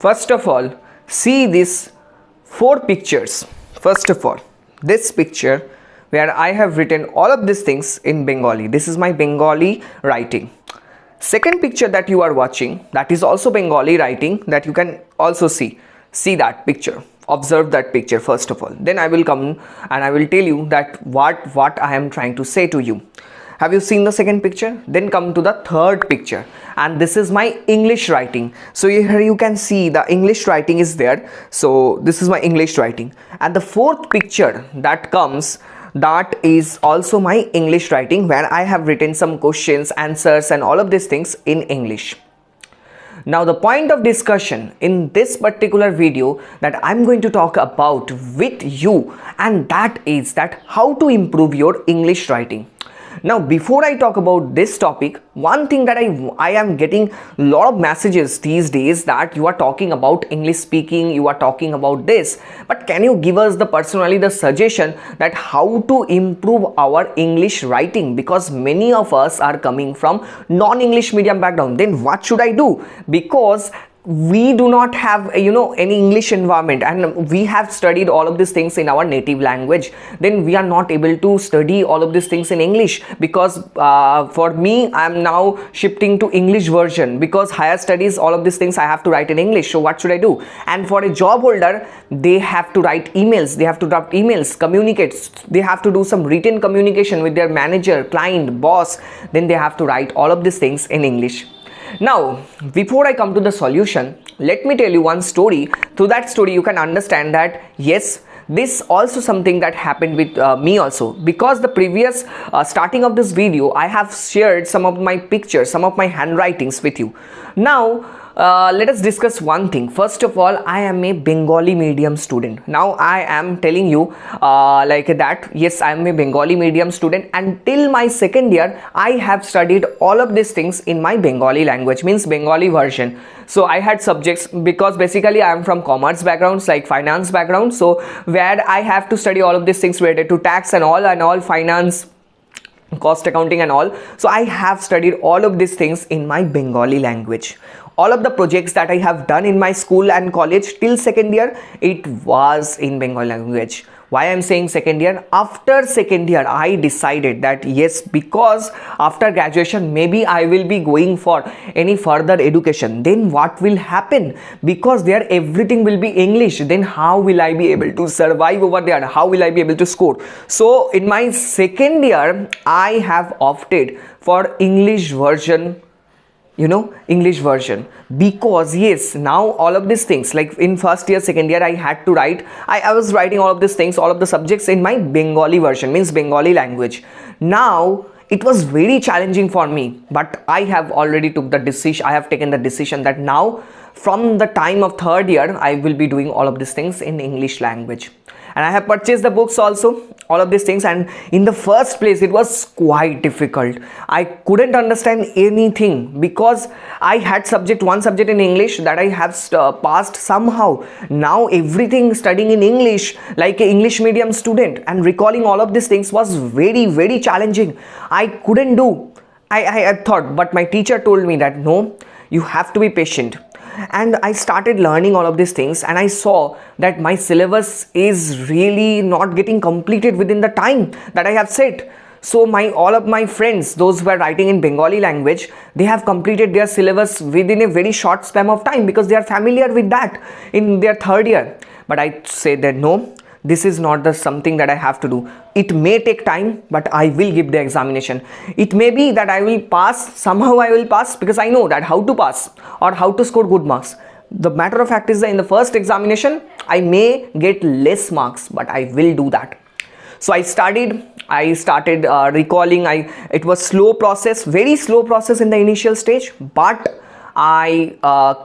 First of all, see these four pictures. First of all, this picture where I have written all of these things in Bengali. This is my Bengali writing. Second picture that you are watching, that is also Bengali writing, that you can also see. See that picture. Observe that picture first of all. Then I will come and I will tell you that what I am trying to say to you. Have you seen the second picture? Then come to the third picture, and this is my English writing. So here you can see the English writing is there. So this is my English writing, and the fourth picture that comes, that is also my English writing, where I have written some questions, answers and all of these things in English. Now the point of discussion in this particular video that I'm going to talk about with you, and that is that how to improve your English writing. Now before I talk about this topic, one thing that I am getting a lot of messages these days that you are talking about English speaking, you are talking about this, but can you give us personally the suggestion that how to improve our English writing, because many of us are coming from non-English medium background. Then what should I do? Because we do not have any English environment, and we have studied all of these things in our native language. Then we are not able to study all of these things in English, because for me, I am now shifting to English version, because higher studies, all of these things I have to write in English. So what should I do? And for a job holder, they have to write emails, they have to draft emails, communicate, they have to do some written communication with their manager, client, boss. Then they have to write all of these things in English. Now, before I come to the solution, let me tell you one story. Through that story, you can understand that yes, this also something that happened with me also, because the previous starting of this video, I have shared some of my pictures, some of my handwritings with you. Now, let us discuss one thing. First of all, I am a Bengali medium student. Now I am telling you like that, yes, I am a Bengali medium student, and till my second year I have studied all of these things in my Bengali language, means Bengali version. So I had subjects, because basically I am from commerce backgrounds, like finance background, so where I have to study all of these things related to tax and all finance, cost accounting and all. So I have studied all of these things in my Bengali language. All of the projects that I have done in my school and college till second year, it was in Bengali language. Why I am saying second year? After second year, I decided that yes, because after graduation, maybe I will be going for any further education. Then what will happen? Because there everything will be English. Then how will I be able to survive over there? How will I be able to score? So in my second year, I have opted for English version, English version, because yes, now all of these things, like in first year, second year, I had to write, I was writing all of these things, all of the subjects in my Bengali version, means Bengali language. Now it was very challenging for me, but I have already took the decision, I have taken the decision that now from the time of third year, I will be doing all of these things in English language. And I have purchased the books also, all of these things, and in the first place it was quite difficult. I couldn't understand anything, because I had one subject in English that I have passed somehow. Now everything studying in English, like an English medium student, and recalling all of these things was very, very challenging. I couldn't do. I thought, but my teacher told me that no, you have to be patient. And I started learning all of these things, and I saw that my syllabus is really not getting completed within the time that I have set. So all of my friends, those who are writing in Bengali language, they have completed their syllabus within a very short span of time, because they are familiar with that in their third year. But I said that no, this is not something that I have to do. It may take time, but I will give the examination. It may be that I will pass, somehow I will pass, because I know that how to pass or how to score good marks. The matter of fact is that in the first examination, I may get less marks, but I will do that. So I started recalling. It was slow process, very slow process in the initial stage, but I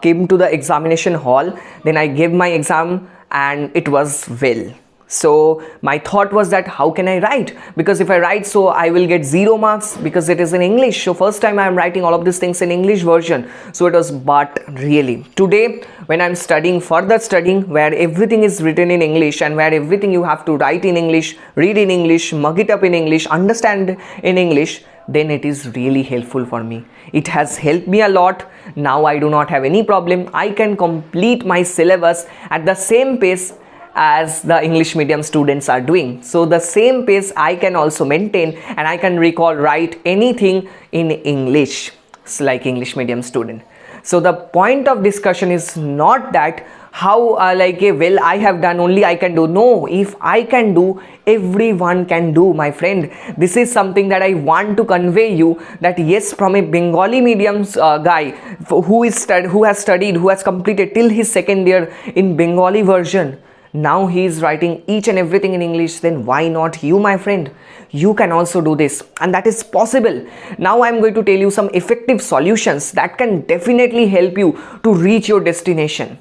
came to the examination hall. Then I gave my exam, and it was well. So my thought was that how can I write, because if I write, so I will get 0 marks, because it is in English. So first time I am writing all of these things in English version. So it was, but really today when I'm further studying, where everything is written in English, and where everything you have to write in English, read in English, mug it up in English, understand in English, then it is really helpful for me. It has helped me a lot. Now I do not have any problem. I can complete my syllabus at the same pace as the English medium students are doing. So the same pace I can also maintain, and I can recall, write anything in English like English medium student. So the point of discussion is not that how well I have done, only I can do. No, if I can do, everyone can do, my friend. This is something that I want to convey you, that yes, from a Bengali medium guy who has studied, who has completed till his second year in Bengali version, now he is writing each and everything in English. Then why not you, my friend? You can also do this, and that is possible. Now I am going to tell you some effective solutions that can definitely help you to reach your destination.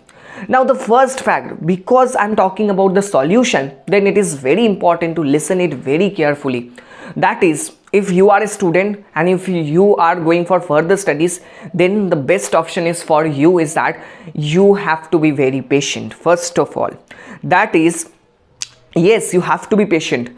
Now the first fact, because I'm talking about the solution, then it is very important to listen it very carefully. That is, if you are a student and if you are going for further studies, then the best option is for you is that you have to be very patient. First of all, that is, yes, you have to be patient.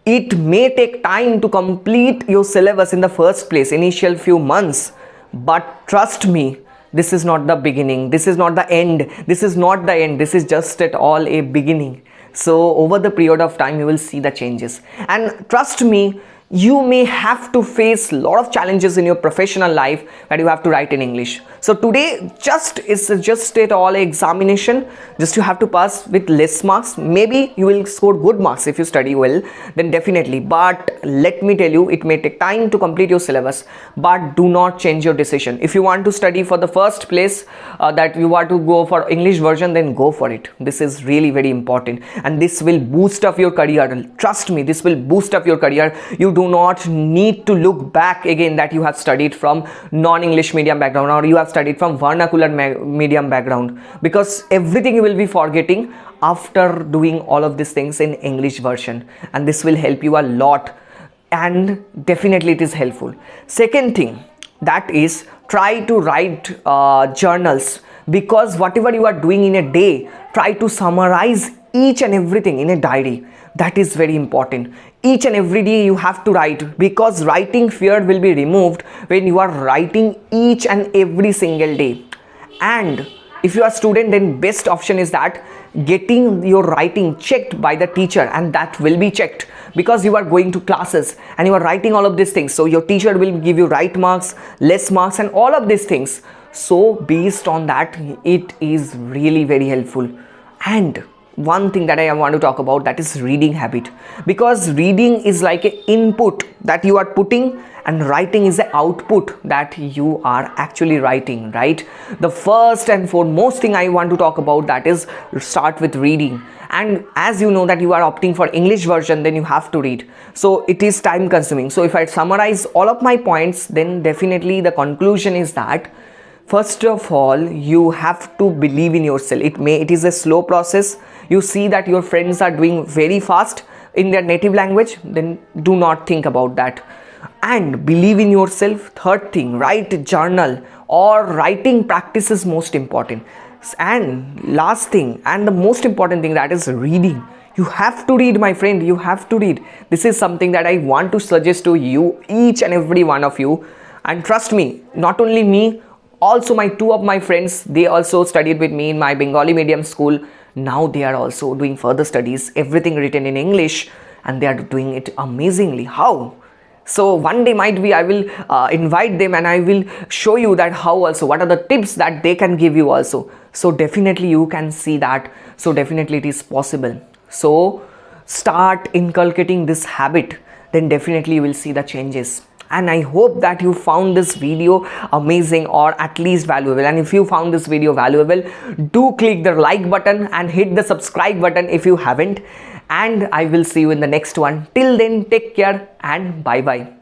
It may take time to complete your syllabus in the first place, initial few months, but trust me, this is not the beginning, this is not the end, this is not the end, this is just at all a beginning. So over the period of time you will see the changes, and trust me, you may have to face a lot of challenges in your professional life that you have to write in English. So today it's just at all examination, just you have to pass with less marks. Maybe you will score good marks if you study well, then definitely. But let me tell you, it may take time to complete your syllabus, but do not change your decision. If you want to study for the first place, that you want to go for English version, then go for it. This is really very important, and this will boost up your career. Trust me, this will boost up your career. You do not need to look back again that you have studied from non-English medium background or you have studied from vernacular medium background, because everything you will be forgetting after doing all of these things in English version, and this will help you a lot, and definitely it is helpful. Second thing, that is, try to write journals, because whatever you are doing in a day, try to summarize each and everything in a diary. That is very important. Each and every day you have to write, because writing fear will be removed when you are writing each and every single day. And if you are a student, then best option is that getting your writing checked by the teacher, and that will be checked because you are going to classes and you are writing all of these things. So your teacher will give you right marks, less marks, and all of these things. So based on that, it is really very helpful. And one thing that I want to talk about, that is reading habit, because reading is like an input that you are putting and writing is the output that you are actually writing, right? The first and foremost thing I want to talk about, that is start with reading. And as you know that you are opting for English version, then you have to read, so it is time consuming. So if I summarize all of my points, then definitely the conclusion is that first of all, you have to believe in yourself. It is a slow process. You see that your friends are doing very fast in their native language, then do not think about that, and believe in yourself. Third thing, write journal or writing practice is most important. And last thing, and the most important thing, that is reading. You have to read, my friend, you have to read. This is something that I want to suggest to you, each and every one of you. And trust me, not only me, also my two of my friends, they also studied with me in my Bengali medium school. Now they are also doing further studies, everything written in English, and they are doing it amazingly. How? So one day might be I will invite them and I will show you that how also, what are the tips that they can give you also. So definitely you can see that. So definitely it is possible. So start inculcating this habit, then definitely you will see the changes. And I hope that you found this video amazing or at least valuable. And if you found this video valuable, do click the like button and hit the subscribe button if you haven't. And I will see you in the next one. Till then, take care and bye bye.